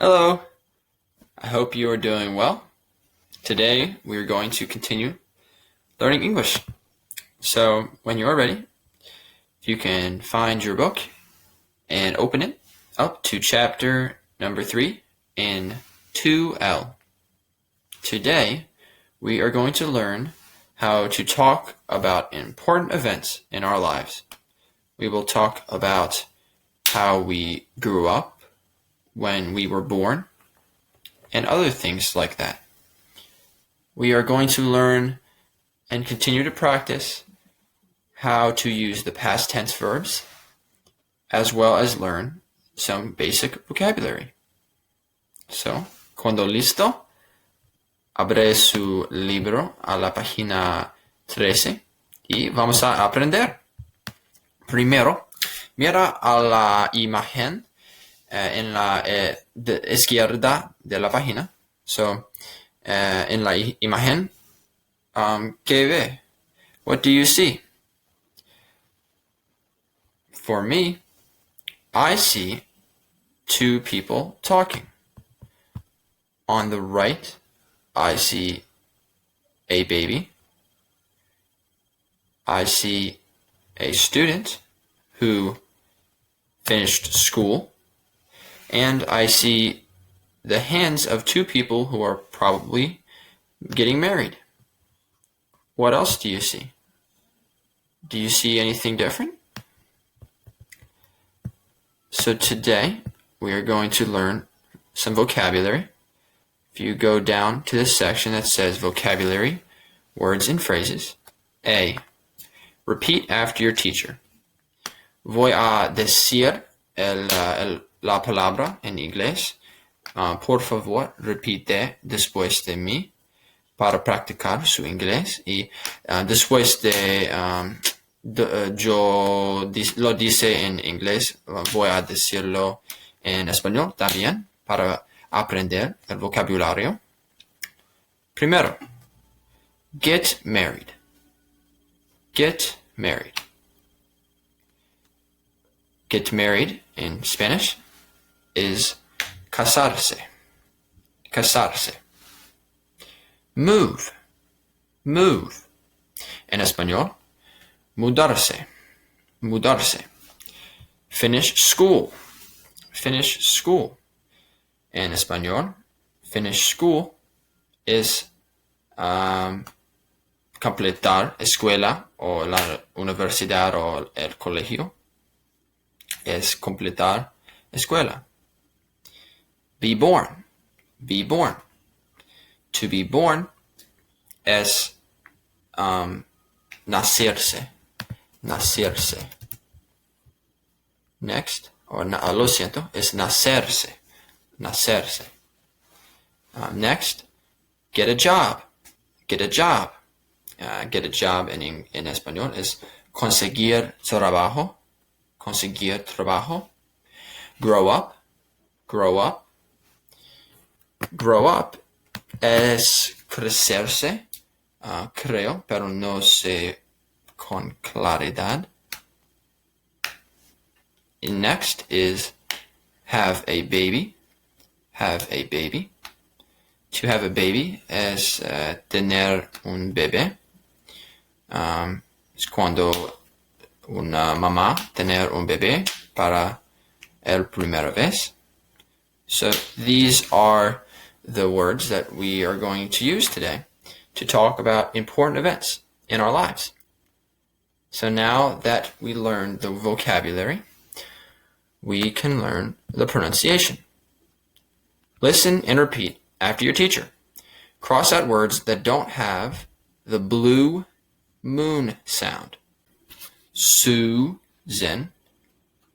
Hello, I hope you are doing well. Today we are going to continue learning English. So when you are ready, you can find your book and open it up to chapter number 3 in 2L. Today we are going to learn how to talk about important events in our lives. We will talk about how we grew up, when we were born, and other things like that. We are going to learn and continue to practice how to use the past tense verbs, as well as learn some basic vocabulary. So, cuando listo, abre su libro a la página 13 y vamos a aprender. Primero, mira a la imagen en la izquierda de la página. So, en la imagen, ¿qué ve? What do you see? For me, I see two people talking. On the right, I see a baby. I see a student who finished school. And I see the hands of two people who are probably getting married. What else do you see? Do you see anything different? So today we are going to learn some vocabulary. If you go down to the section that says vocabulary, words and phrases. A. Repeat after your teacher. Voy a decir la palabra en inglés. Por favor, repite después de mí para practicar su inglés. Y después de yo lo dice en inglés, voy a decirlo en español también para aprender el vocabulario. Primero, get married. Get married. Get married in Spanish is casarse. Casarse. Move. Move. En español, mudarse. Mudarse. Finish school. Finish school. En español, finish school is completar escuela o la universidad o el colegio. Es completar escuela. Be born. Be born. To be born es nacerse. Nacerse. Next, lo siento, es nacerse. Nacerse. Next, get a job. Get a job. Get a job en español es conseguir trabajo. Conseguir trabajo. Grow up. Grow up. Grow up es crecerse, creo, pero no sé con claridad. And next is have a baby. Have a baby. To have a baby es tener un bebé. Es cuando una mamá tener un bebé para el primera vez. So these are the words that we are going to use today to talk about important events in our lives. So now that we learned the vocabulary, we can learn the pronunciation. Listen and repeat after your teacher. Cross out words that don't have the blue moon sound. Susan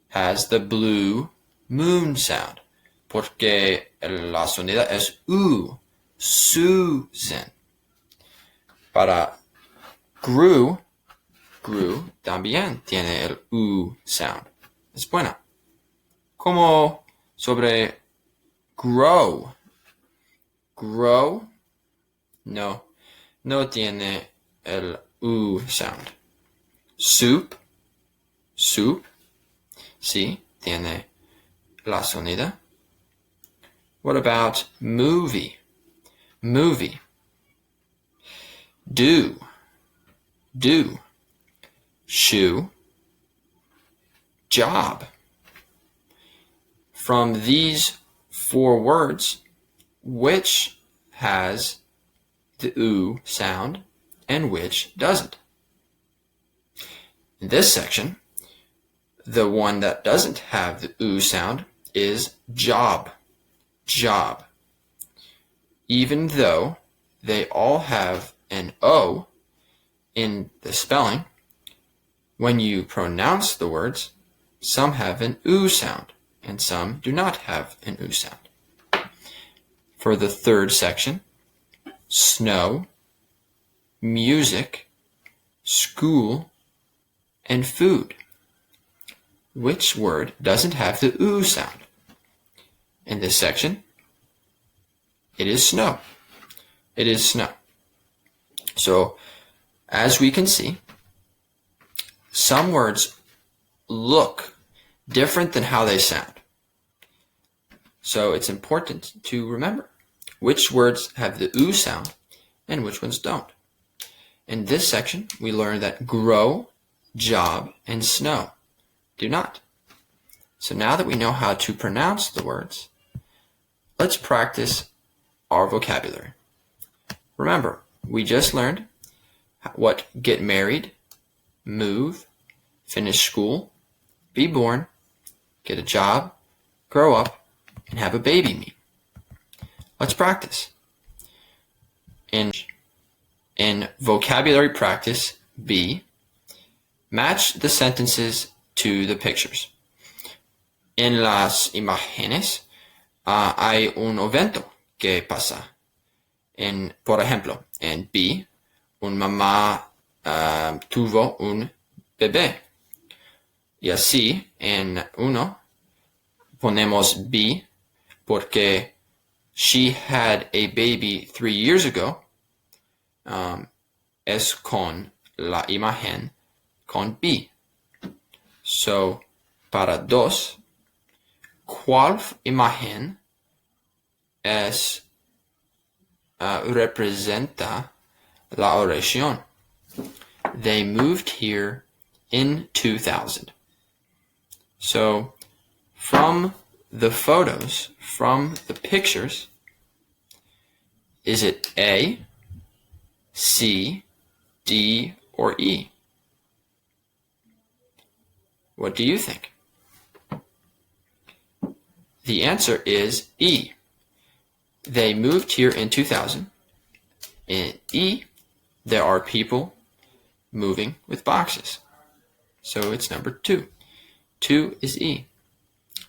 has the blue moon sound porque la sonida es U. Susan. Para grew también tiene el U sound. Es buena. Como sobre grow. Grow, no tiene el U sound. Soup, sí, tiene la sonida. What about movie? Movie. Do. Do. Shoe. Job. From these 4 words, which has the oo sound and which doesn't? In this section, the one that doesn't have the oo sound is job. Job. Even though they all have an O in the spelling, when you pronounce the words, some have an oo sound and some do not have an oo sound. For the 3rd section, snow, music, school, and food. Which word doesn't have the oo sound? In this section, it is snow. It is snow. So, as we can see, some words look different than how they sound. So it's important to remember which words have the oo sound and which ones don't. In this section, we learned that grow, job, and snow do not. So now that we know how to pronounce the words, let's practice our vocabulary. Remember, we just learned what get married, move, finish school, be born, get a job, grow up, and have a baby mean. Let's practice. In vocabulary practice B, match the sentences to the pictures. En las imágenes hay un evento que pasa. Por ejemplo, en B, un mamá tuvo un bebé. Y así, en uno, ponemos B porque she had a baby 3 years ago. Es con la imagen con B. So, para 2, ¿cuál imagen representa la oración? They moved here in 2000. So, from the photos, from the pictures, is it A, C, D, or E? What do you think? The answer is E. They moved here in 2000. In E, there are people moving with boxes. So it's number 2. 2 is E.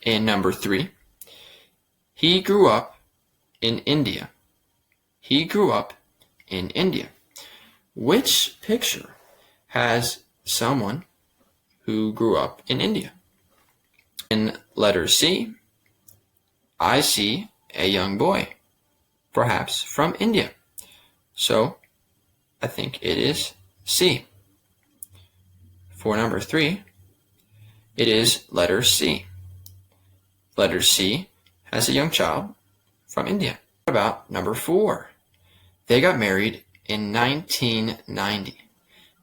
And number 3, he grew up in India. He grew up in India. Which picture has someone who grew up in India? In letter C, I see a young boy, perhaps from India. So I think it is C. For number 3, it is letter C. Letter C has a young child from India. What about number 4? They got married in 1990.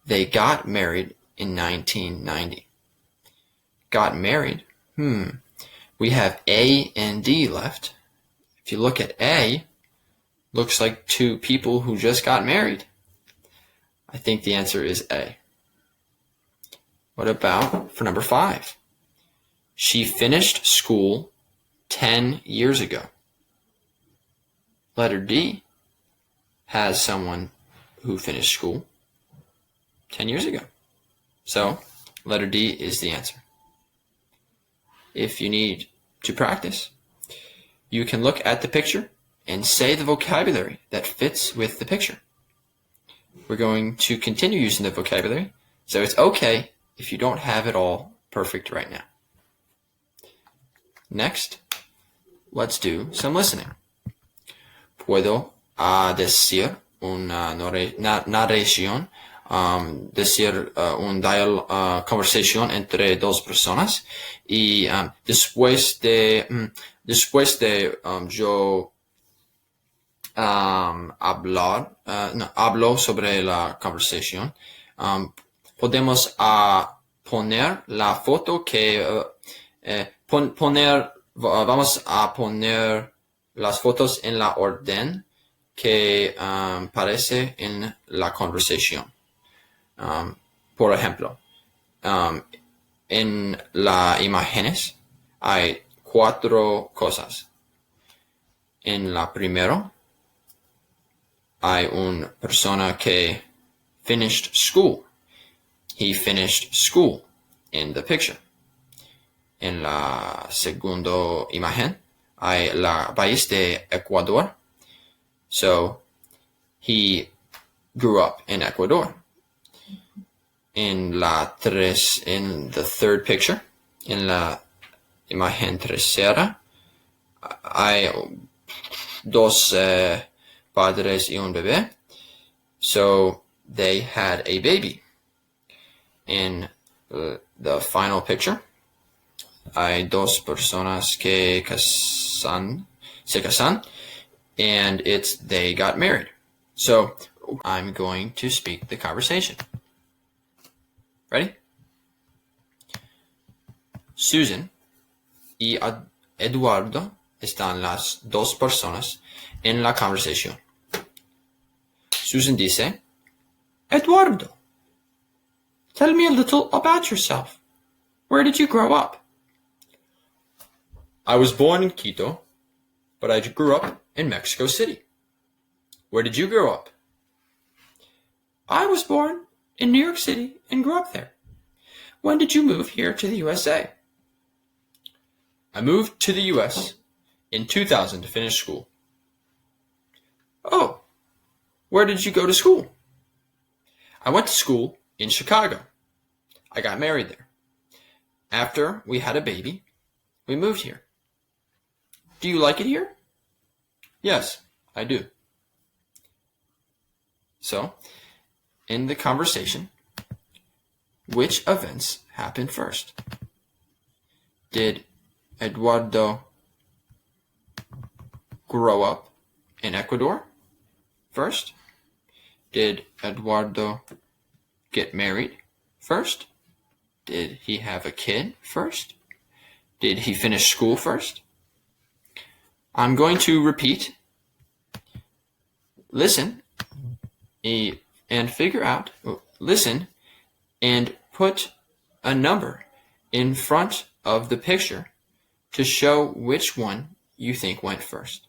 They got married in 1990. Got married? We have A and D left. If you look at A, looks like 2 people who just got married. I think the answer is A. What about for number 5? She finished school 10 years ago. Letter D has someone who finished school 10 years ago. So, letter D is the answer. If you need to practice, you can look at the picture and say the vocabulary that fits with the picture. We're going to continue using the vocabulary, so it's okay if you don't have it all perfect right now. Next, let's do some listening. Puedo decir una narración, decir un conversación entre 2 personas y después de después de yo hablo sobre la conversación, podemos poner la foto que vamos a poner las fotos en la orden que aparece en la conversación. Por ejemplo, en las imágenes hay 4 cosas. En la primera hay una persona que finished school. He finished school in the picture. En la segunda imagen hay la país de Ecuador. So, he grew up in Ecuador. In the third picture, en la imagen tercera, hay 2 padres y un bebé. So, they had a baby. In the final picture, hay 2 personas que se casan, and they got married. So, I'm going to speak the conversation. Ready? Susan y Eduardo están las 2 personas en la conversación. Susan dice, Eduardo, tell me a little about yourself. Where did you grow up? I was born in Quito, but I grew up in Mexico City. Where did you grow up? I was born in New York City and grew up there. When did you move here to the USA? I moved to the US in 2000 to finish school. Oh, where did you go to school? I went to school in Chicago. I got married there. After we had a baby, we moved here. Do you like it here? Yes, I do. So, in the conversation, which events happened first? Did Eduardo grow up in Ecuador first? Did Eduardo get married first? Did he have a kid first? Did he finish school first? I'm going to repeat. Listen and figure out. Listen and put a number in front of the picture to show which one you think went first.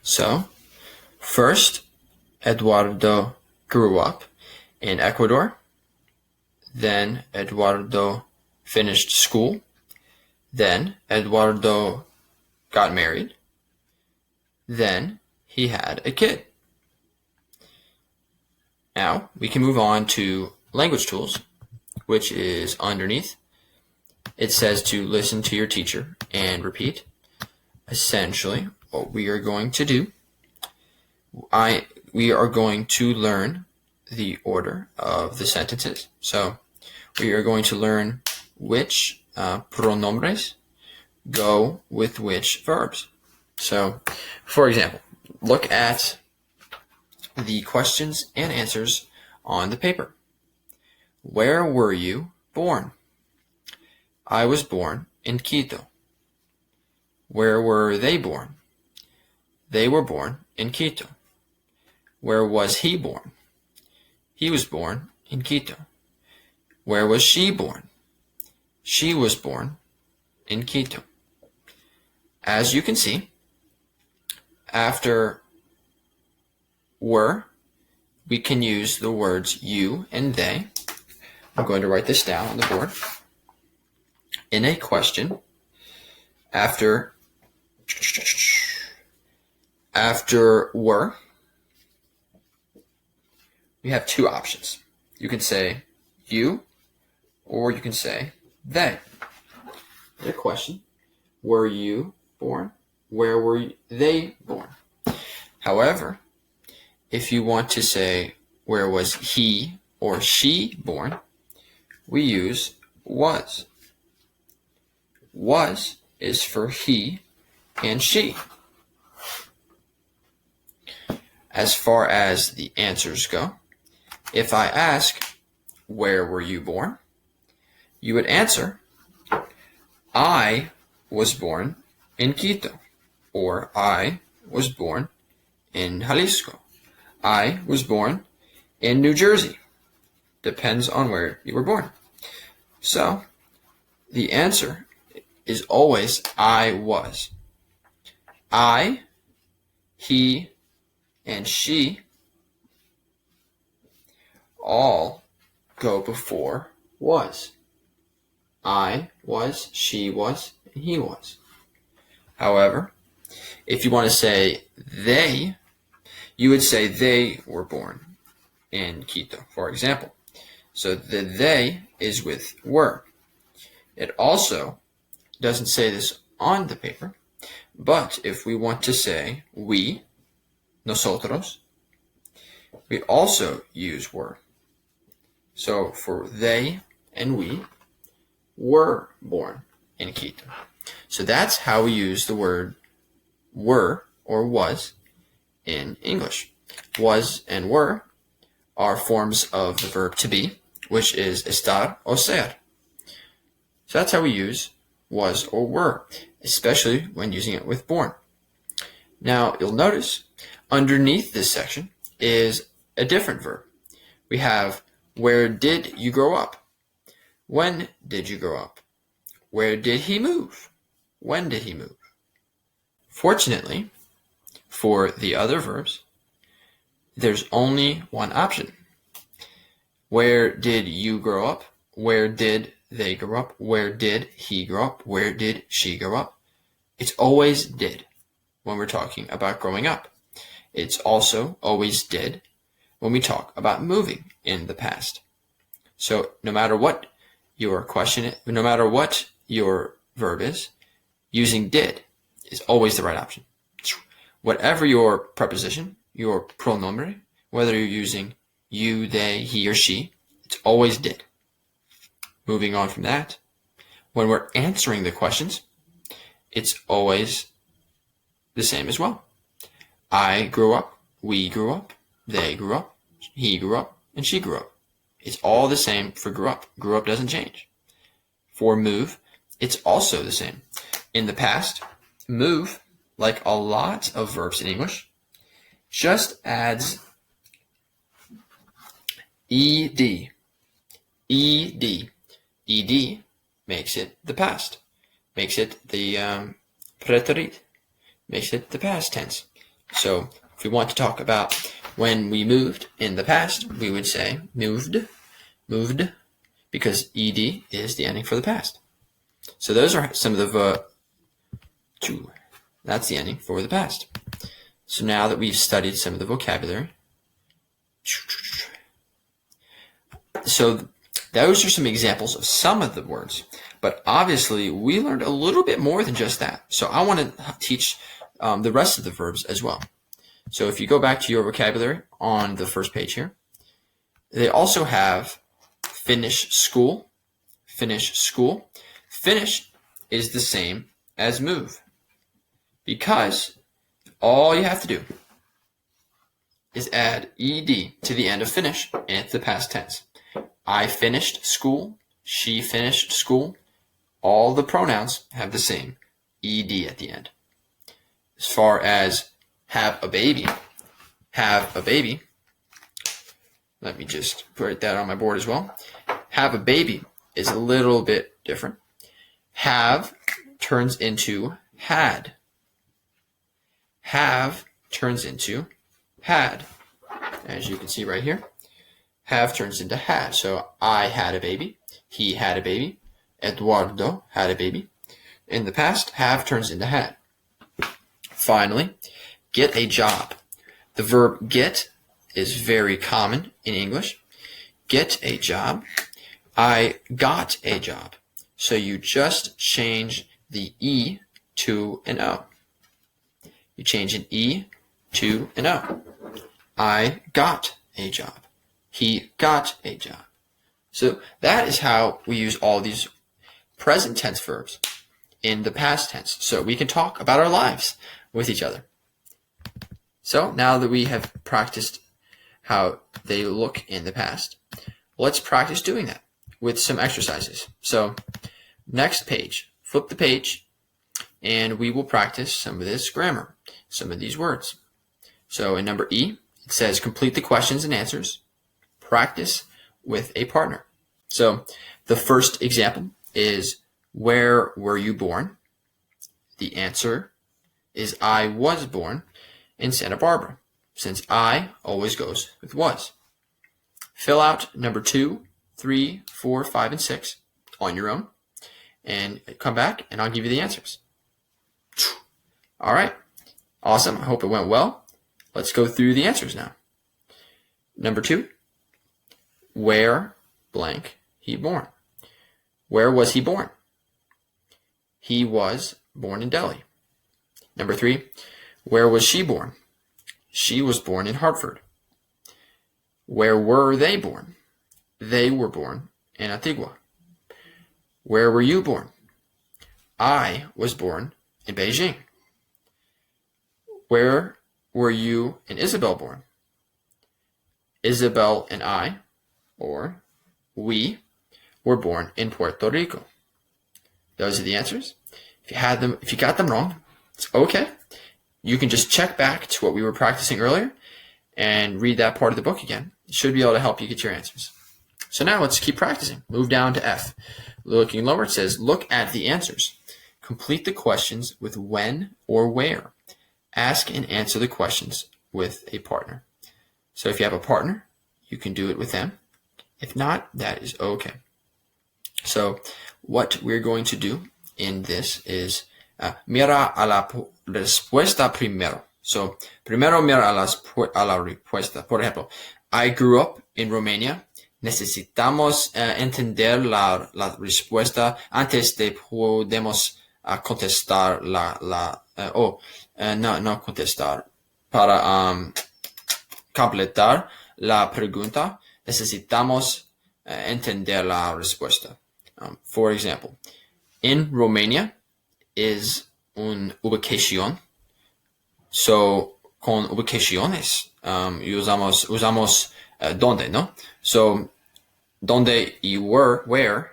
So, first, Eduardo grew up in Ecuador. Then Eduardo finished school. Then Eduardo got married. Then he had a kid. Now we can move on to language tools, which is underneath. It says to listen to your teacher and repeat. Essentially, what we are going to do, we are going to learn the order of the sentences. So we are going to learn which pronombres go with which verbs. So, for example, look at the questions and answers on the paper. Where were you born? I was born in Quito. Where were they born? They were born in Quito. Where was he born? He was born in Quito. Where was she born? She was born in Quito. As you can see, after were, we can use the words you and they. I'm going to write this down on the board. In a question, after were, we have 2 options. You can say you, or you can say they. In a question, were you born? Where were they born? However, if you want to say where was he or she born, we use was. Was is for he and she. As far as the answers go, if I ask, where were you born? You would answer, I was born in Quito, or I was born in Jalisco. I was born in New Jersey. Depends on where you were born. So, the answer is always I was. I, he, and she all go before was. I was, she was, and he was. However, if you want to say they, you would say they were born in Quito, for example. So the they is with were. It also doesn't say this on the paper, but if we want to say we, nosotros, we also use were. So for they and we were born in Quito. So that's how we use the word were or was in English. Was and were are forms of the verb to be, which is estar o ser. So that's how we use was or were, especially when using it with born. Now, you'll notice underneath this section is a different verb. We have, where did you grow up? When did you grow up? Where did he move? When did he move? Fortunately, for the other verbs, there's only one option. Where did you grow up? Where did they grow up? Where did he grow up? Where did she grow up? It's always did when we're talking about growing up. It's also always did when we talk about moving in the past. So no matter what your question is, no matter what your verb is, using did is always the right option. Whatever your preposition, your pronomen, whether you're using you, they, he, or she, it's always did. Moving on from that, when we're answering the questions, it's always the same as well. I grew up, we grew up, they grew up, he grew up, and she grew up. It's all the same for grew up. Grew up doesn't change. For move, it's also the same. In the past, move, like a lot of verbs in English, just adds ed. Ed. Ed makes it the past. Makes it the preterit. Makes it the past tense. So if we want to talk about when we moved in the past, we would say moved, because ed is the ending for the past. So those are some of the that's the ending for the past. So now that we've studied some of the vocabulary, so those are some examples of some of the words, but obviously we learned a little bit more than just that. So I want to teach the rest of the verbs as well. So if you go back to your vocabulary on the first page here, they also have finish school. Finish school. Finish is the same as move, because all you have to do is add ed to the end of finish, and it's the past tense. I finished school. She finished school. All the pronouns have the same ed at the end. As far as have a baby, let me just put that on my board as well. Have a baby is a little bit different. Have turns into had. Have turns into had. As you can see right here, have turns into had. So I had a baby. He had a baby. Eduardo had a baby. In the past, have turns into had. Finally, get a job. The verb get is very common in English. Get a job. I got a job. So you just change the E to an O. You change an E to an O. I got a job. He got a job. So that is how we use all these present tense verbs in the past tense, so we can talk about our lives with each other. So now that we have practiced how they look in the past, let's practice doing that with some exercises. So next page, flip the page, and we will practice some of this grammar, some of these words. So in number E, it says complete the questions and answers. Practice with a partner. So the first example is, where were you born? The answer is, I was born in Santa Barbara, since I always goes with was. Fill out number 2, 3, 4, 5, and 6 on your own, and come back and I'll give you the answers. All right. Awesome. I hope it went well. Let's go through the answers now. Number 2, where blank he born? Where was he born? He was born in Delhi. Number 3, where was she born? She was born in Hartford. Where were they born? They were born in Antigua. Where were you born? I was born in Beijing. Where were you and Isabel born? Isabel and I, or we, were born in Puerto Rico. Those are the answers. If you got them wrong, it's okay. You can just check back to what we were practicing earlier and read that part of the book again. It should be able to help you get your answers. So now let's keep practicing. Move down to F. Looking lower, it says, look at the answers. Complete the questions with when or where. Ask and answer the questions with a partner. So if you have a partner, you can do it with them. If not, that is okay. So what we're going to do in this is mira a la respuesta primero. So primero mira a la respuesta. Por ejemplo, I grew up in Romania. Necesitamos entender la respuesta antes de podemos contestar no contestar. Para completar la pregunta, necesitamos entender la respuesta. For example, in Romania is una ubicación. So, con ubicaciones, usamos donde, ¿no? So, donde y where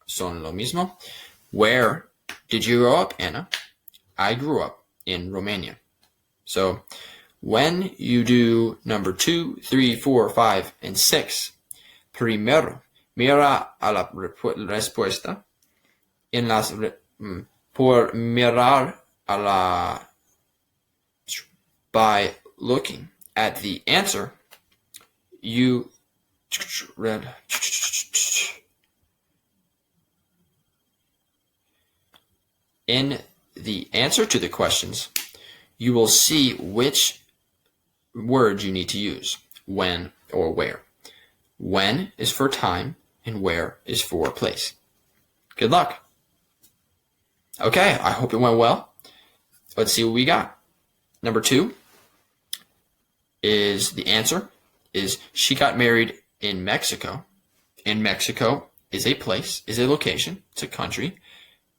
son lo mismo. Where did you grow up, Anna? I grew up in Romania. So, when you do number 2, 3, 4, 5, and 6, primero, mira a la respuesta. Por mirar a la, by looking at the answer, you in the answer to the questions, you will see which word you need to use, when or where. When is for time, and where is for place. Good luck. Okay, I hope it went well. Let's see what we got. Number 2 is the answer is she got married in Mexico. And Mexico is a place, is a location, it's a country.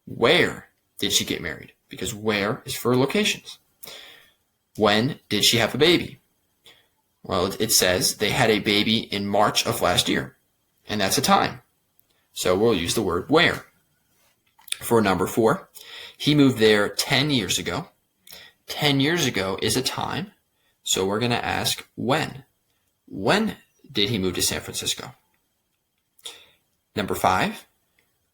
Where did she get married? Because where is for locations. When did she have a baby? Well, it says they had a baby in March of last year. And that's a time. So we'll use the word where. For number 4, he moved there 10 years ago. 10 years ago is a time. So we're going to ask when. When did he move to San Francisco? Number 5,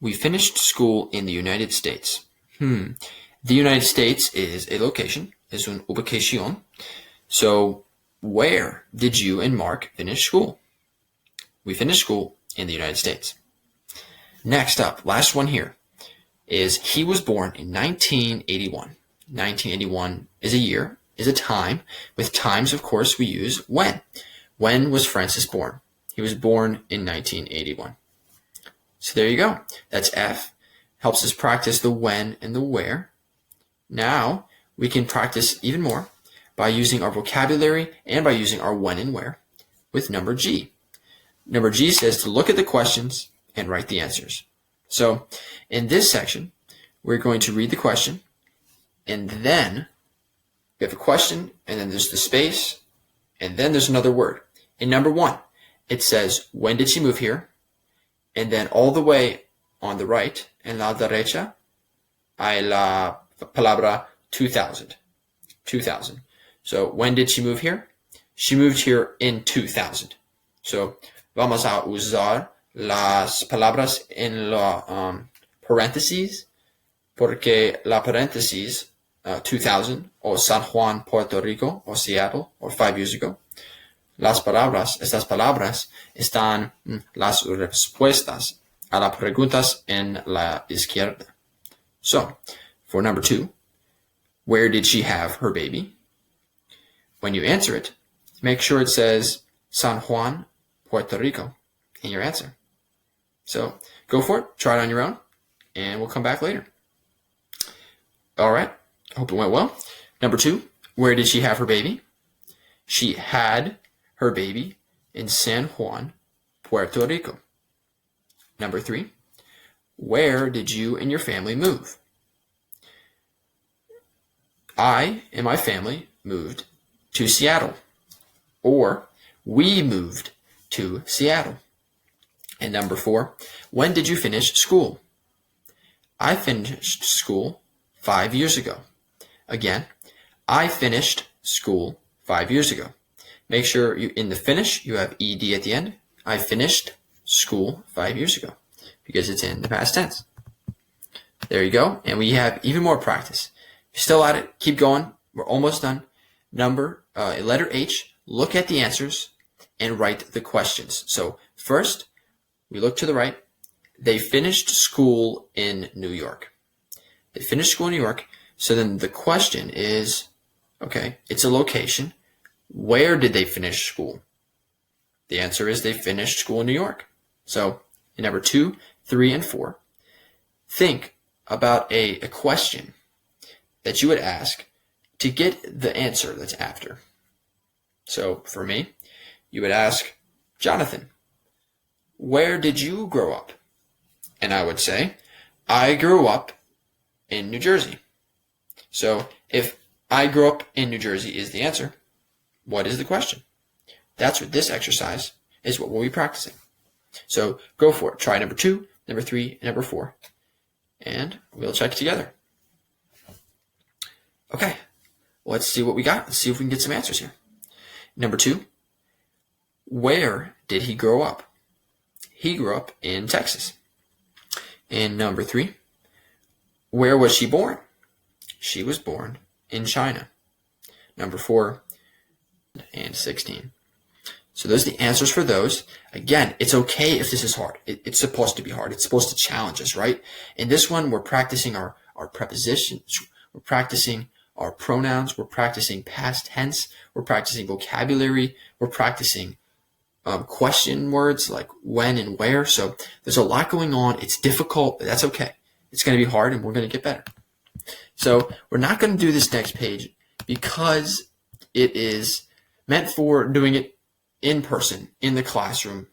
we finished school in the United States. The United States is a location, is un ubicación. So where did you and Mark finish school? We finished school in the United States. Next up, last one here, is he was born in 1981. 1981 is a year, is a time. With times, of course, we use when. When was Francis born? He was born in 1981. So there you go. That's F. Helps us practice the when and the where. Now we can practice even more by using our vocabulary and by using our when and where with number G. Number G says to look at the questions and write the answers. So in this section, we're going to read the question, and then we have a question, and then there's the space, and then there's another word. In number 1, it says, when did she move here? And then all the way on the right, en la derecha, hay la palabra 2000. 2000. So when did she move here? She moved here in 2000. So vamos a usar las palabras en la paréntesis, porque la paréntesis 2000 o San Juan, Puerto Rico, o Seattle, or 5 years ago. Estas palabras están las respuestas a las preguntas en la izquierda. So, for number 2, where did she have her baby? When you answer it, make sure it says San Juan, Puerto Rico in your answer. So, go for it, try it on your own, and we'll come back later. All right, I hope it went well. Number 2, where did she have her baby? She had her baby in San Juan, Puerto Rico. Number 3, where did you and your family move? I and my family moved to Seattle, or we moved to Seattle. And number 4, when did you finish school? I finished school 5 years ago. Again, I finished school 5 years ago. Make sure you in the finish you have ed at the end. I finished school 5 years ago because it's in the past tense. There you go. And we have even more practice. If you're still at it, keep going. We're almost done. Letter H, look at the answers and write the questions. So first, we look to the right. They finished school in New York. They finished school in New York. So then the question is, okay, it's a location. Where did they finish school? The answer is they finished school in New York. So in number 2, 3, and 4, think about a question that you would ask to get the answer that's after. So for me, you would ask, Jonathan, where did you grow up? And I would say, I grew up in New Jersey. So if I grew up in New Jersey is the answer, what is the question? That's what this exercise is what we'll be practicing. So go for it. Try number 2, number 3, and number 4. And we'll check it together. Okay, let's see what we got. Let's see if we can get some answers here. Number 2, where did he grow up? He grew up in Texas. And number 3, where was she born? She was born in China. Number 4 and 16. So those are the answers for those. Again, it's okay if this is hard. It's supposed to be hard. It's supposed to challenge us, right? In this one, we're practicing our prepositions. We're practicing our pronouns. We're practicing past tense. We're practicing vocabulary. We're practicing question words like when and where. So there's a lot going on. It's difficult, but that's okay. It's going to be hard, and we're going to get better. So we're not going to do this next page because it is meant for doing it in person, in the classroom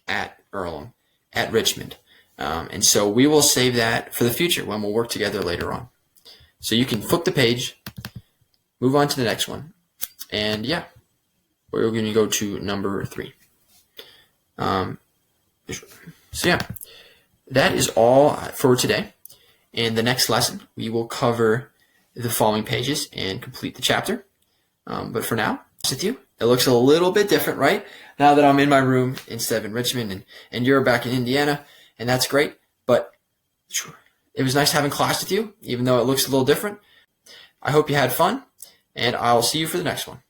at Earlham, at Richmond. And so we will save that for the future when we'll work together later on. So you can flip the page, move on to the next one. And yeah, we're going to go to number 3. So yeah, that is all for today. In the next lesson, we will cover the following pages and complete the chapter. But for now, with you, it looks a little bit different, right? Now that I'm in my room instead of in Richmond, and you're back in Indiana, and that's great. But it was nice having class with you, even though it looks a little different. I hope you had fun, and I'll see you for the next one.